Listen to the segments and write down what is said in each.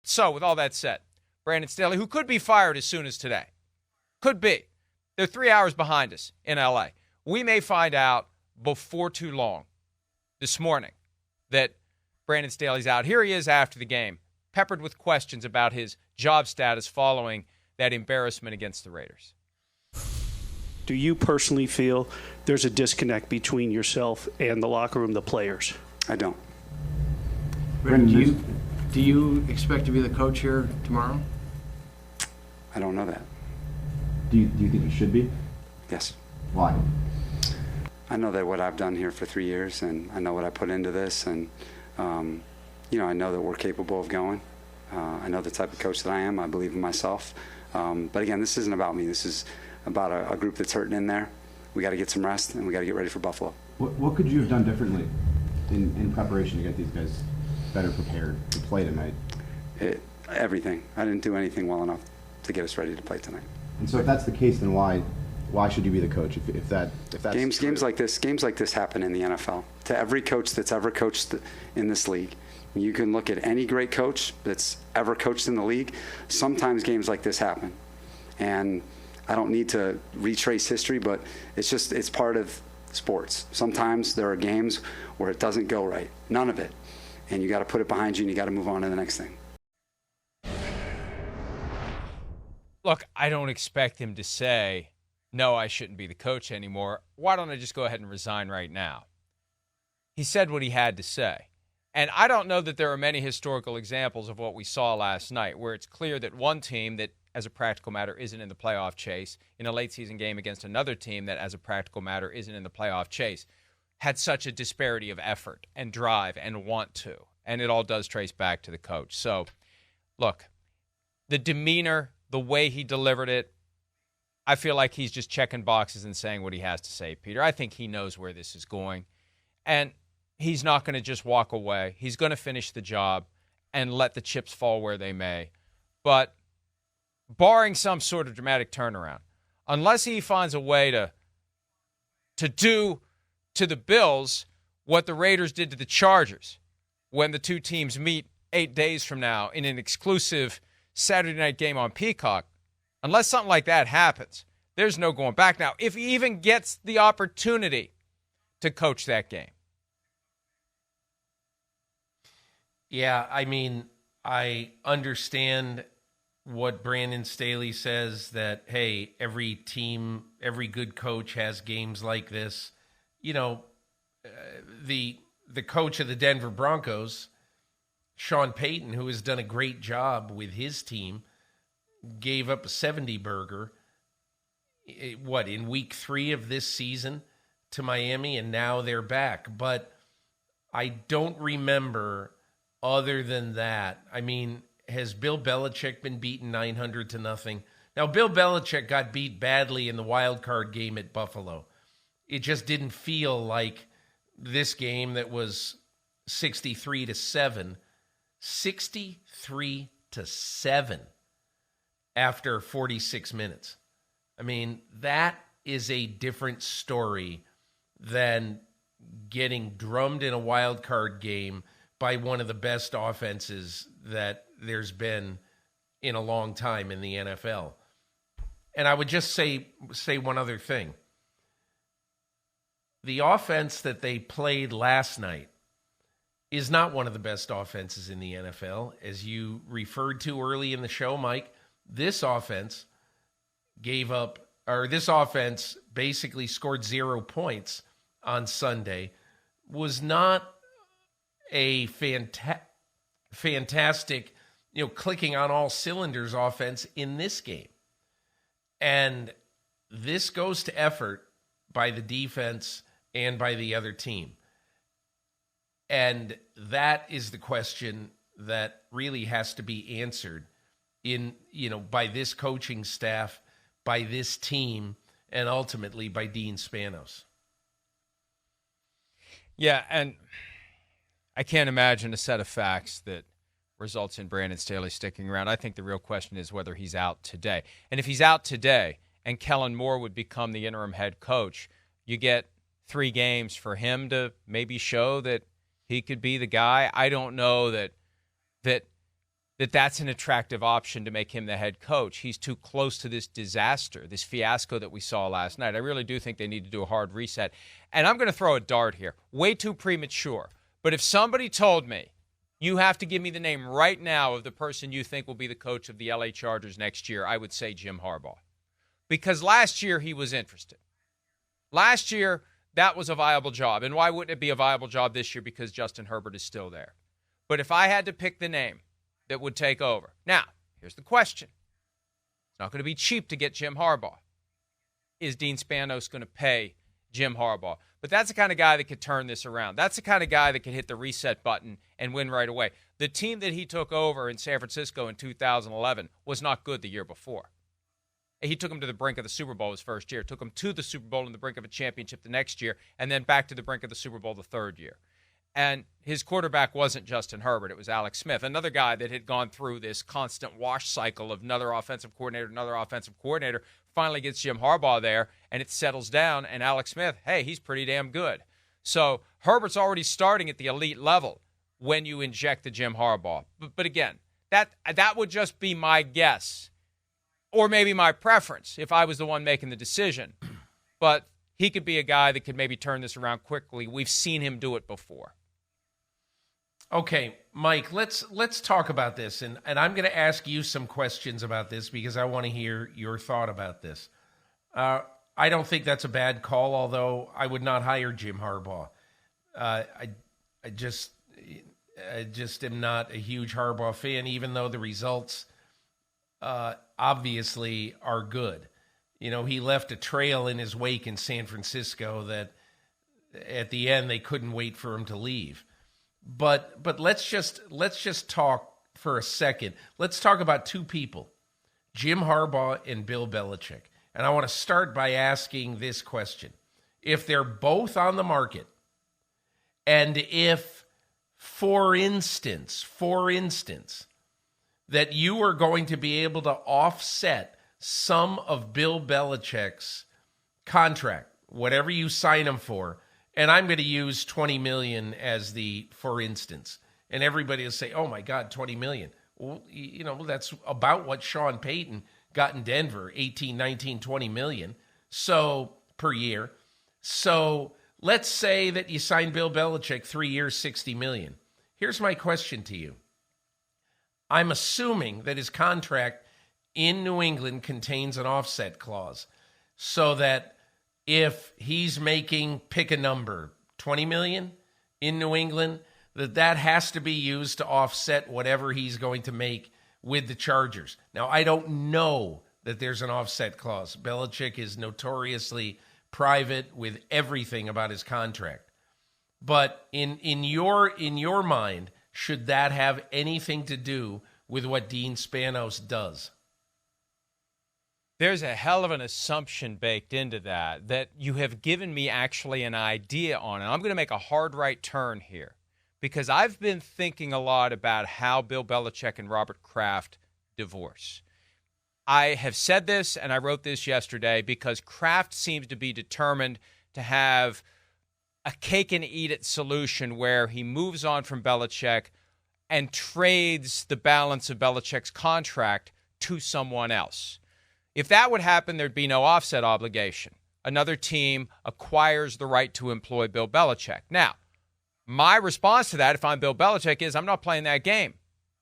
So, with all that said, Brandon Staley, who could be fired as soon as today, could be. They're 3 hours behind us in L.A. We may find out before too long this morning that Brandon Staley's out. Here he is after the game, peppered with questions about his job status following that embarrassment against the Raiders. Do you personally feel there's a disconnect between yourself and the locker room, the players? I don't. Brandon, do you expect to be the coach here tomorrow? I don't know that. Do you think you should be? Yes. Why? I know that what I've done here for 3 years, and I know what I put into this, and I know that we're capable of going. I know the type of coach that I am. I believe in myself. But again, this isn't about me. This is about a group that's hurting in there. We got to get some rest, and we got to get ready for Buffalo. What could you have done differently in preparation to get these guys better prepared to play tonight? Everything. I didn't do anything well enough to get us ready to play tonight. And so, if that's the case, then why should you be the coach? If that's games like this happen in the NFL. To every coach that's ever coached in this league, you can look at any great coach that's ever coached in the league. Sometimes games like this happen, and I don't need to retrace history, but it's part of sports. Sometimes there are games where it doesn't go right, none of it, and you got to put it behind you and you got to move on to the next thing. Look, I don't expect him to say, no, I shouldn't be the coach anymore. Why don't I just go ahead and resign right now? He said what he had to say. And I don't know that there are many historical examples of what we saw last night where it's clear that one team that, as a practical matter, isn't in the playoff chase in a late-season game against another team that, as a practical matter, isn't in the playoff chase, had such a disparity of effort and drive and want to. And it all does trace back to the coach. So, look, the demeanor, the way he delivered it, I feel like he's just checking boxes and saying what he has to say, Peter. I think he knows where this is going. And he's not going to just walk away. He's going to finish the job and let the chips fall where they may. But barring some sort of dramatic turnaround, unless he finds a way to do to the Bills what the Raiders did to the Chargers when the two teams meet 8 days from now in an exclusive Saturday night game on Peacock, unless something like that happens, there's no going back. Now, if he even gets the opportunity to coach that game. Yeah, I mean, I understand what Brandon Staley says that, hey, every team, every good coach has games like this. You know, the coach of the Denver Broncos, Sean Payton, who has done a great job with his team, gave up a 70-burger, in week 3 of this season to Miami, and now they're back. But I don't remember other than that. I mean, has Bill Belichick been beaten 900-0? Now, Bill Belichick got beat badly in the wild card game at Buffalo. It just didn't feel like this game that was 63-7. 63-7 after 46 minutes. I mean, that is a different story than getting drummed in a wild card game by one of the best offenses that there's been in a long time in the NFL. And I would just say one other thing. The offense that they played last night is not one of the best offenses in the NFL. As you referred to early in the show, Mike, this offense basically scored 0 points on Sunday, was not a fantastic, clicking on all cylinders offense in this game. And this goes to effort by the defense and by the other team. And that is the question that really has to be answered by this coaching staff, by this team, and ultimately by Dean Spanos. Yeah, and I can't imagine a set of facts that results in Brandon Staley sticking around. I think the real question is whether he's out today. And if he's out today and Kellen Moore would become the interim head coach, you get 3 games for him to maybe show that he could be the guy. I don't know that that's an attractive option to make him the head coach. He's too close to this disaster, this fiasco that we saw last night. I really do think they need to do a hard reset. And I'm going to throw a dart here. Way too premature. But if somebody told me, you have to give me the name right now of the person you think will be the coach of the LA Chargers next year, I would say Jim Harbaugh. Because last year he was interested. Last year, that was a viable job. And why wouldn't it be a viable job this year? Because Justin Herbert is still there. But if I had to pick the name that would take over. Now, here's the question. It's not going to be cheap to get Jim Harbaugh. Is Dean Spanos going to pay Jim Harbaugh? But that's the kind of guy that could turn this around. That's the kind of guy that could hit the reset button and win right away. The team that he took over in San Francisco in 2011 was not good the year before. He took them to the brink of the Super Bowl his first year, took them to the Super Bowl and the brink of a championship the next year, and then back to the brink of the Super Bowl the third year. And his quarterback wasn't Justin Herbert. It was Alex Smith, another guy that had gone through this constant wash cycle of another offensive coordinator, finally gets Jim Harbaugh there, and it settles down, and Alex Smith, hey, he's pretty damn good. So Herbert's already starting at the elite level when you inject the Jim Harbaugh. But again, that would just be my guess, or maybe my preference if I was the one making the decision. But he could be a guy that could maybe turn this around quickly. We've seen him do it before. Okay, Mike, let's talk about this, and I'm going to ask you some questions about this because I want to hear your thought about this. I don't think that's a bad call, although I would not hire Jim Harbaugh. I just am not a huge Harbaugh fan, even though the results obviously are good. You know, he left a trail in his wake in San Francisco that at the end they couldn't wait for him to leave. But let's just talk for a second. Let's talk about two people, Jim Harbaugh and Bill Belichick. And I want to start by asking this question. If they're both on the market, and if, for instance, that you are going to be able to offset some of Bill Belichick's contract, whatever you sign him for, and I'm going to use $20 million as the for instance. And everybody will say, oh, my God, $20 million. Well, you know, that's about what Sean Payton got in Denver, 18, 19, $20 million per year. So let's say that you sign Bill Belichick 3 years, $60 million. Here's my question to you. I'm assuming that his contract in New England contains an offset clause so that if he's making, pick a number, $20 million in New England, that has to be used to offset whatever he's going to make with the Chargers. Now, I don't know that there's an offset clause. Belichick is notoriously private with everything about his contract. But in your mind, should that have anything to do with what Dean Spanos does? There's a hell of an assumption baked into that you have given me actually an idea on. And I'm going to make a hard right turn here because I've been thinking a lot about how Bill Belichick and Robert Kraft divorce. I have said this, and I wrote this yesterday, because Kraft seems to be determined to have a cake-and-eat-it solution where he moves on from Belichick and trades the balance of Belichick's contract to someone else. If that would happen, there'd be no offset obligation. Another team acquires the right to employ Bill Belichick. Now, my response to that, if I'm Bill Belichick, is I'm not playing that game.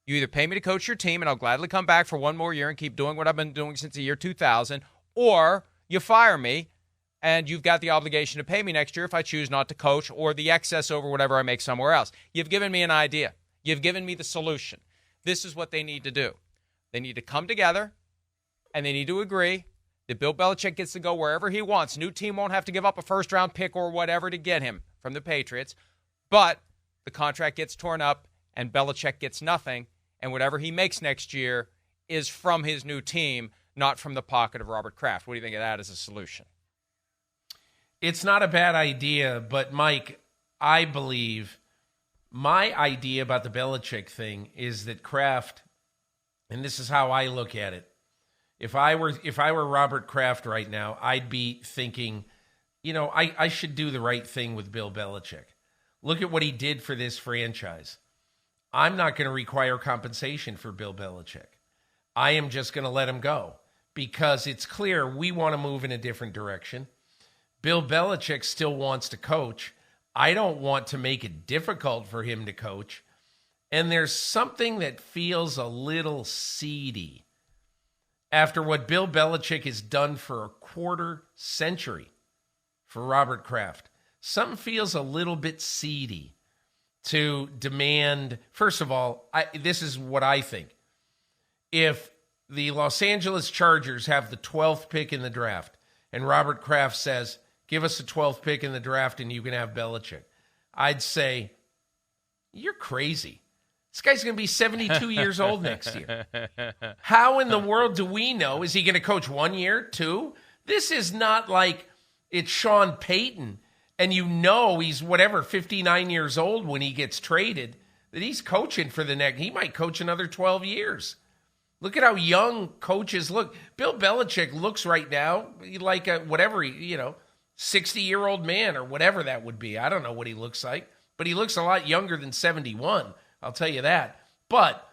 You either pay me to coach your team, and I'll gladly come back for one more year and keep doing what I've been doing since the year 2000, or you fire me, and you've got the obligation to pay me next year if I choose not to coach, or the excess over whatever I make somewhere else. You've given me an idea. You've given me the solution. This is what they need to do. They need to come together, and they need to agree that Bill Belichick gets to go wherever he wants. New team won't have to give up a first-round pick or whatever to get him from the Patriots, but the contract gets torn up, and Belichick gets nothing, and whatever he makes next year is from his new team, not from the pocket of Robert Kraft. What do you think of that as a solution? It's not a bad idea, but Mike, I believe my idea about the Belichick thing is that Kraft, and this is how I look at it, if I were Robert Kraft right now, I'd be thinking, you know, I should do the right thing with Bill Belichick. Look at what he did for this franchise. I'm not going to require compensation for Bill Belichick. I am just going to let him go because it's clear we want to move in a different direction. Bill Belichick still wants to coach. I don't want to make it difficult for him to coach. And there's something that feels a little seedy after what Bill Belichick has done for a quarter century for Robert Kraft. Something feels a little bit seedy to demand. First of all, this is what I think. If the Los Angeles Chargers have the 12th pick in the draft and Robert Kraft says, give us the 12th pick in the draft and you can have Belichick, I'd say, you're crazy. This guy's going to be 72 years old next year. How in the world do we know? Is he going to coach 1 year, 2? This is not like it's Sean Payton, and you know he's 59 years old when he gets traded, that he's coaching for the next. He might coach another 12 years. Look at how young coaches look. Bill Belichick looks right now like a 60-year-old man or whatever that would be. I don't know what he looks like, but he looks a lot younger than 71. I'll tell you that. But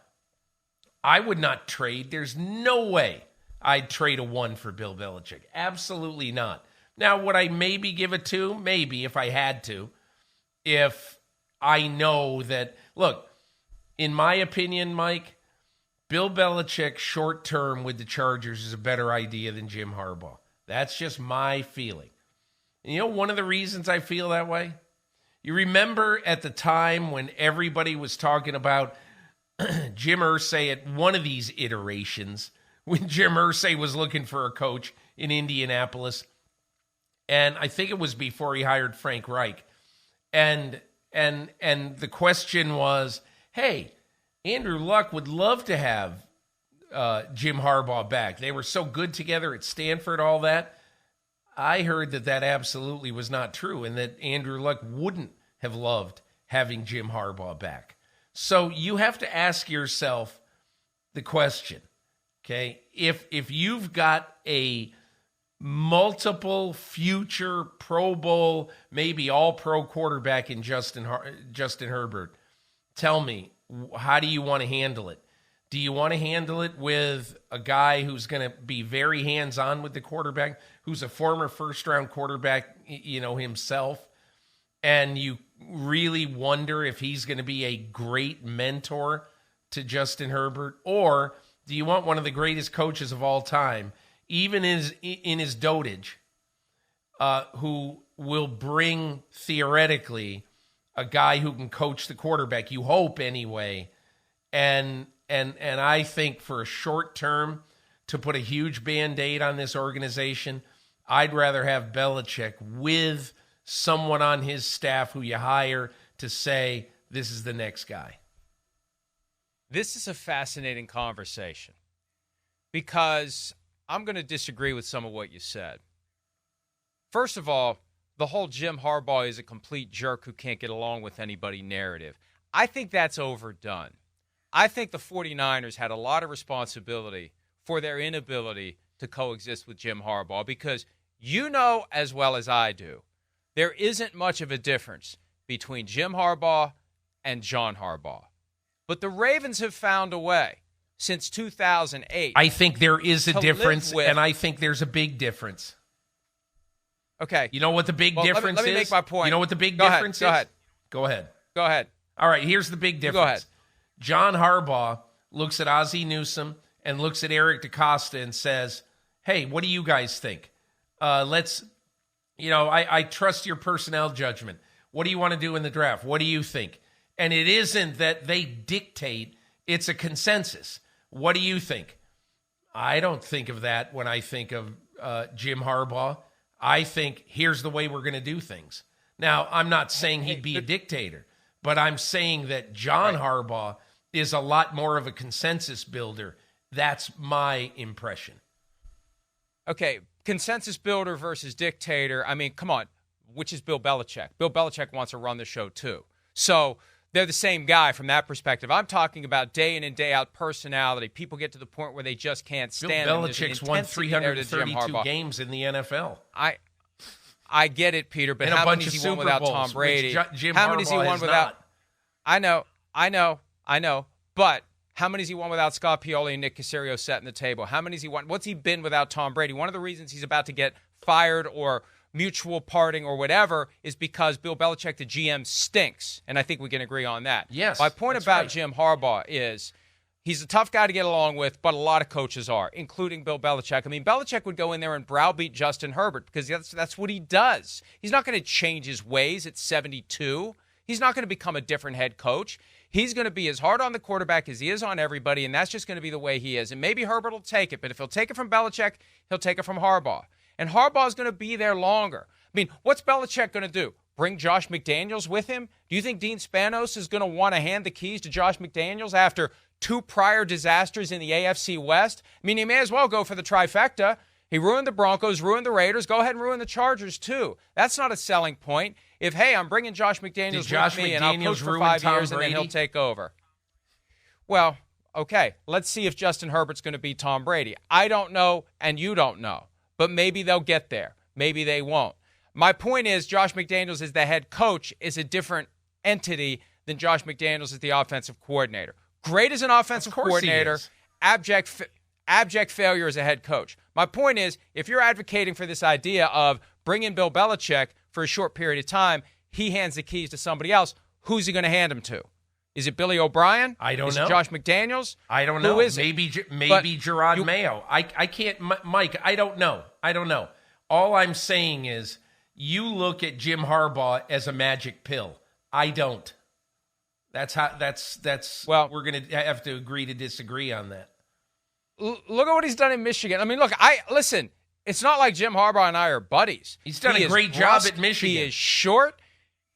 I would not trade. There's no way I'd trade a 1 for Bill Belichick. Absolutely not. Now, would I maybe give a 2? Maybe, if I had to. If I know that, look, in my opinion, Mike, Bill Belichick short-term with the Chargers is a better idea than Jim Harbaugh. That's just my feeling. And you know one of the reasons I feel that way? You remember at the time when everybody was talking about Jim Irsay at one of these iterations, when Jim Irsay was looking for a coach in Indianapolis, and I think it was before he hired Frank Reich, and the question was, hey, Andrew Luck would love to have Jim Harbaugh back. They were so good together at Stanford, all that. I heard that absolutely was not true and that Andrew Luck wouldn't have loved having Jim Harbaugh back. So you have to ask yourself the question, okay? If you've got a multiple future Pro Bowl, maybe all-pro quarterback in Justin Herbert, tell me, how do you want to handle it? Do you want to handle it with a guy who's going to be very hands-on with the quarterback, who's a former first-round quarterback, himself, and you really wonder if he's going to be a great mentor to Justin Herbert? Or do you want one of the greatest coaches of all time, even in his dotage, who will bring, theoretically, a guy who can coach the quarterback, you hope anyway, and I think for a short term, to put a huge Band-Aid on this organization, I'd rather have Belichick with someone on his staff who you hire to say, this is the next guy. This is a fascinating conversation because I'm going to disagree with some of what you said. First of all, the whole Jim Harbaugh is a complete jerk who can't get along with anybody narrative. I think that's overdone. I think the 49ers had a lot of responsibility for their inability to coexist with Jim Harbaugh because you know as well as I do, there isn't much of a difference between Jim Harbaugh and John Harbaugh. But the Ravens have found a way since 2008. I think there is a difference, and I think there's a big difference. Okay. You know what the big difference is? Let me make my point. You know what the big difference is? Go ahead. Go ahead. All right, here's the big difference. Go ahead. John Harbaugh looks at Ozzie Newsome and looks at Eric DeCosta and says, hey, what do you guys think? I trust your personnel judgment. What do you want to do in the draft? What do you think? And it isn't that they dictate. It's a consensus. What do you think? I don't think of that when I think of Jim Harbaugh. I think here's the way we're going to do things. Now, I'm not saying he'd be a dictator, but I'm saying that John Harbaugh is a lot more of a consensus builder. That's my impression. Okay, consensus builder versus dictator. I mean, come on, which is Bill Belichick? Bill Belichick wants to run the show too. So they're the same guy from that perspective. I'm talking about day in and day out personality. People get to the point where they just can't stand Bill Belichick's won 332 games in the NFL. I get it, Peter, but and how a bunch many of has he won Super without Bowls, Tom Brady? Jim How Harbaugh many has he won has without? Not. I know. But how many has he won without Scott Pioli and Nick Caserio setting the table? How many has he won? What's he been without Tom Brady? One of the reasons he's about to get fired or mutual parting or whatever is because Bill Belichick, the GM, stinks. And I think we can agree on that. Yes. My point about right. Jim Harbaugh is he's a tough guy to get along with, but a lot of coaches are, including Bill Belichick. I mean, Belichick would go in there and browbeat Justin Herbert because that's what he does. He's not going to change his ways at 72. He's not going to become a different head coach. He's going to be as hard on the quarterback as he is on everybody, and that's just going to be the way he is. And maybe Herbert will take it, but if he'll take it from Belichick, he'll take it from Harbaugh. And Harbaugh's going to be there longer. I mean, what's Belichick going to do? Bring Josh McDaniels with him? Do you think Dean Spanos is going to want to hand the keys to Josh McDaniels after 2 prior disasters in the AFC West? I mean, he may as well go for the trifecta. He ruined the Broncos, ruined the Raiders. Go ahead and ruin the Chargers, too. That's not a selling point. If, hey, I'm bringing Josh McDaniels with me and I'll coach for 5 years and then he'll take over. Well, okay, let's see if Justin Herbert's going to beat Tom Brady. I don't know, and you don't know. But maybe they'll get there. Maybe they won't. My point is Josh McDaniels as the head coach is a different entity than Josh McDaniels as the offensive coordinator. Great as an offensive coordinator, abject failure as a head coach. My point is, if you're advocating for this idea of bring in Bill Belichick for a short period of time, he hands the keys to somebody else, who's he going to hand them to? Is it Billy O'Brien? I don't know. Is it Josh McDaniels? I don't know. Who is it? Maybe Gerard Mayo. I can't, Mike, I don't know. All I'm saying is you look at Jim Harbaugh as a magic pill. I don't. That's well, we're going to have to agree to disagree on that. Look at what he's done in Michigan. I mean, look, listen, it's not like Jim Harbaugh and I are buddies. He's done a great job at Michigan. He is short.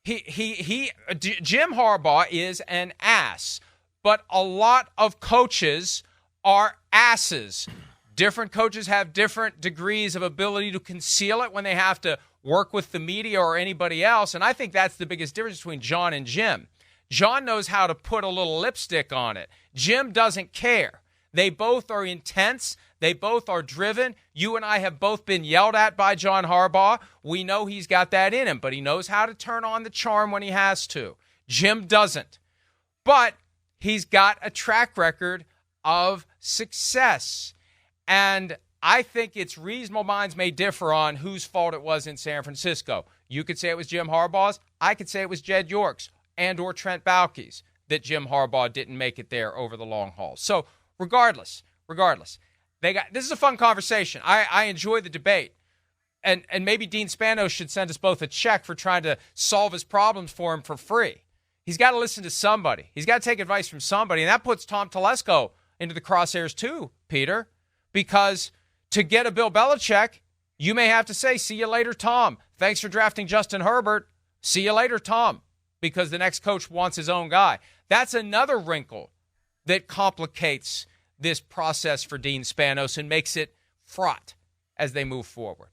Jim Harbaugh is an ass, but a lot of coaches are asses. Different coaches have different degrees of ability to conceal it when they have to work with the media or anybody else, and I think that's the biggest difference between John and Jim. John knows how to put a little lipstick on it. Jim doesn't care. They both are intense. They both are driven. You and I have both been yelled at by John Harbaugh. We know he's got that in him, but he knows how to turn on the charm when he has to. Jim doesn't. But he's got a track record of success. And I think it's reasonable minds may differ on whose fault it was in San Francisco. You could say it was Jim Harbaugh's. I could say it was Jed York's and or Trent Baalke's that Jim Harbaugh didn't make it there over the long haul. So regardless, this is a fun conversation. I enjoy the debate. And maybe Dean Spanos should send us both a check for trying to solve his problems for him for free. He's got to listen to somebody. He's got to take advice from somebody. And that puts Tom Telesco into the crosshairs too, Peter, because to get a Bill Belichick, you may have to say, see you later, Tom. Thanks for drafting Justin Herbert. See you later, Tom, because the next coach wants his own guy. That's another wrinkle that complicates this process for Dean Spanos and makes it fraught as they move forward.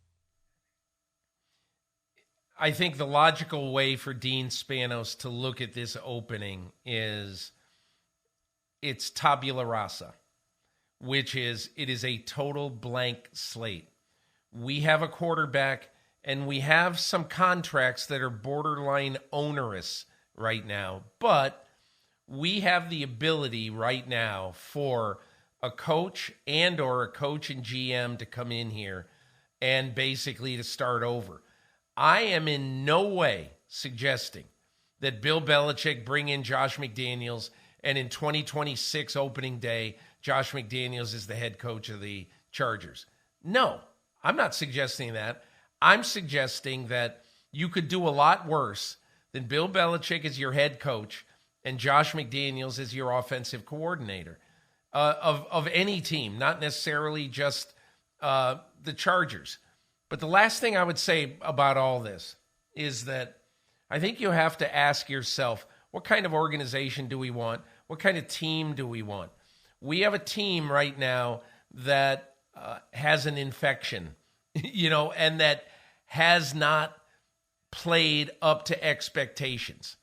I think the logical way for Dean Spanos to look at this opening is it's tabula rasa, which is it is a total blank slate. We have a quarterback and we have some contracts that are borderline onerous right now, but we have the ability right now for a coach and or a coach and GM to come in here and basically to start over. I am in no way suggesting that Bill Belichick bring in Josh McDaniels and in 2026 opening day, Josh McDaniels is the head coach of the Chargers. No, I'm not suggesting that. I'm suggesting that you could do a lot worse than Bill Belichick as your head coach and Josh McDaniels as your offensive coordinator of any team, not necessarily just the Chargers. But the last thing I would say about all this is that I think you have to ask yourself, what kind of organization do we want? What kind of team do we want? We have a team right now that has an infection, and that has not played up to expectations.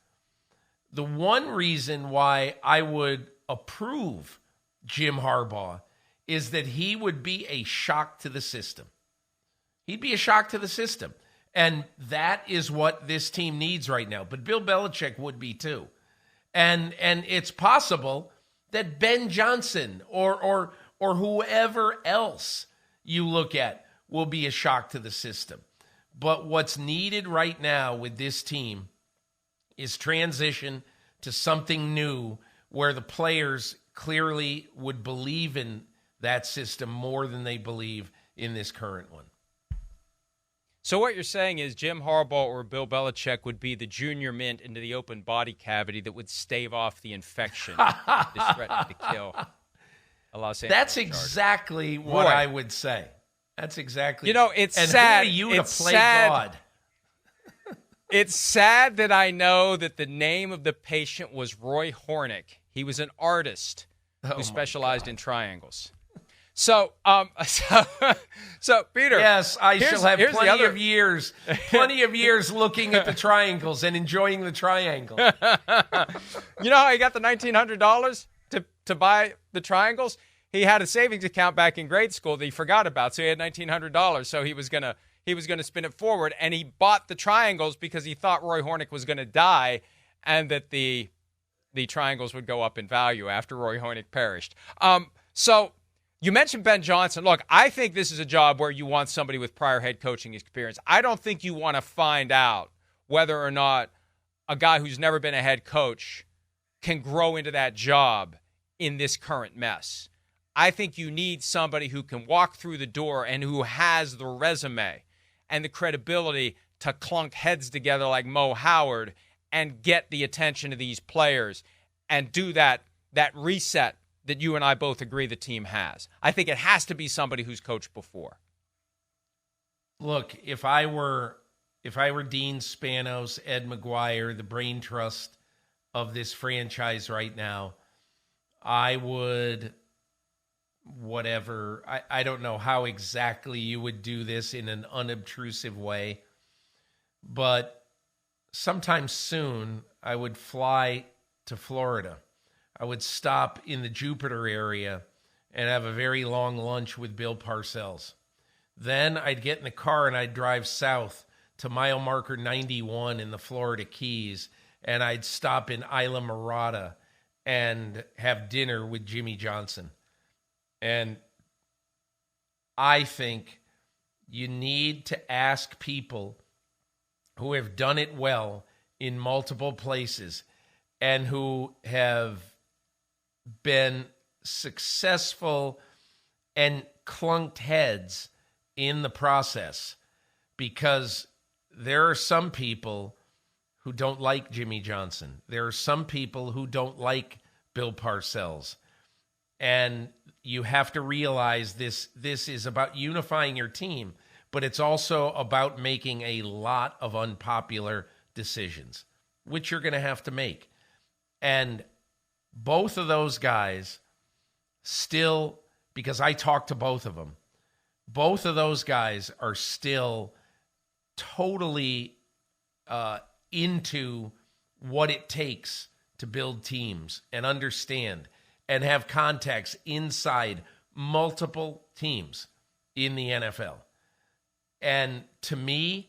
The one reason why I would approve Jim Harbaugh is that he would be a shock to the system. He'd be a shock to the system. And that is what this team needs right now. But Bill Belichick would be too. And it's possible that Ben Johnson or whoever else you look at will be a shock to the system. But what's needed right now with this team is transition to something new where the players clearly would believe in that system more than they believe in this current one. So what you're saying is Jim Harbaugh or Bill Belichick would be the junior mint into the open body cavity that would stave off the infection that's threatening to kill a Los Angeles That's Chargers. exactly what I would say. That's exactly. It's and sad. Who are you it's to play sad. God? It's sad that I know that the name of the patient was Roy Hornick. He was an artist who specialized in triangles. So, Peter. Yes, I shall have plenty of years looking at the triangles and enjoying the triangle. You know how he got the $1,900 to buy the triangles? He had a savings account back in grade school that he forgot about, so he had $1,900. So he was gonna spin it forward, and he bought the triangles because he thought Roy Hornick was gonna die, and that the triangles would go up in value after Roy Hornick perished. So. You mentioned Ben Johnson. Look, I think this is a job where you want somebody with prior head coaching experience. I don't think you want to find out whether or not a guy who's never been a head coach can grow into that job in this current mess. I think you need somebody who can walk through the door and who has the resume and the credibility to clunk heads together like Mo Howard and get the attention of these players and do that reset that you and I both agree the team has. I think it has to be somebody who's coached before. Look, if I were Dean Spanos, Ed McGuire, the brain trust of this franchise right now, I would, whatever, I don't know how exactly you would do this in an unobtrusive way, but sometime soon I would fly to Florida. I would stop in the Jupiter area and have a very long lunch with Bill Parcells. Then I'd get in the car and I'd drive south to mile marker 91 in the Florida Keys, and I'd stop in Isla Mirada and have dinner with Jimmy Johnson. And I think you need to ask people who have done it well in multiple places and who have been successful and clunked heads in the process, because there are some people who don't like Jimmy Johnson. There are some people who don't like Bill Parcells. And you have to realize this is about unifying your team, but it's also about making a lot of unpopular decisions, which you're going to have to make. And both of those guys still, because I talked to both of them, both of those guys are still totally into what it takes to build teams and understand and have contacts inside multiple teams in the NFL. And to me,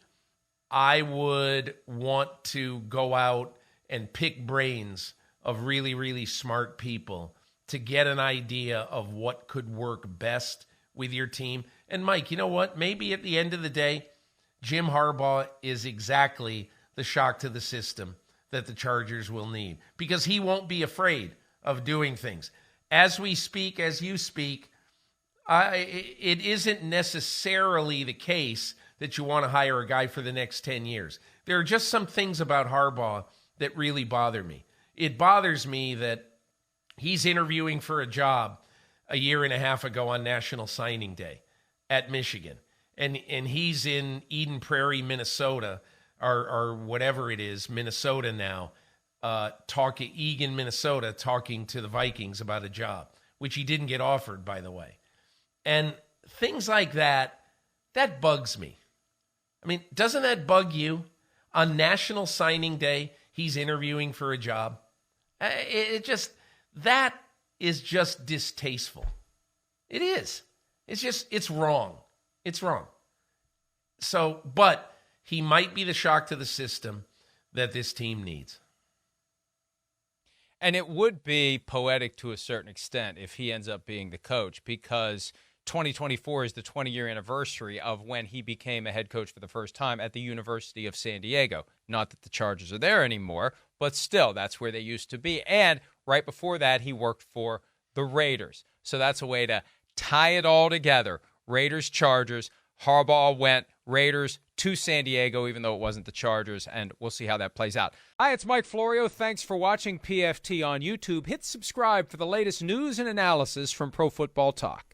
I would want to go out and pick brains of really, really smart people to get an idea of what could work best with your team. And Mike, you know what? Maybe at the end of the day, Jim Harbaugh is exactly the shock to the system that the Chargers will need, because he won't be afraid of doing things. As we speak, as you speak, it isn't necessarily the case that you want to hire a guy for the next 10 years. There are just some things about Harbaugh that really bother me. It bothers me that he's interviewing for a job a year and a half ago on National Signing Day at Michigan. And he's in Eden Prairie, Minnesota, or whatever it is, Minnesota now, Eagan, Minnesota, talking to the Vikings about a job, which he didn't get offered, by the way. And things like that bugs me. I mean, doesn't that bug you? On National Signing Day, he's interviewing for a job. That is just distasteful. It is. It's wrong. It's wrong. So, but he might be the shock to the system that this team needs. And it would be poetic to a certain extent if he ends up being the coach, because 2024 is the 20-year anniversary of when he became a head coach for the first time at the University of San Diego. Not that the Chargers are there anymore, but still, that's where they used to be. And right before that, he worked for the Raiders. So that's a way to tie it all together. Raiders, Chargers. Harbaugh went Raiders to San Diego, even though it wasn't the Chargers, and we'll see how that plays out. Hi, it's Mike Florio. Thanks for watching PFT on YouTube. Hit subscribe for the latest news and analysis from Pro Football Talk.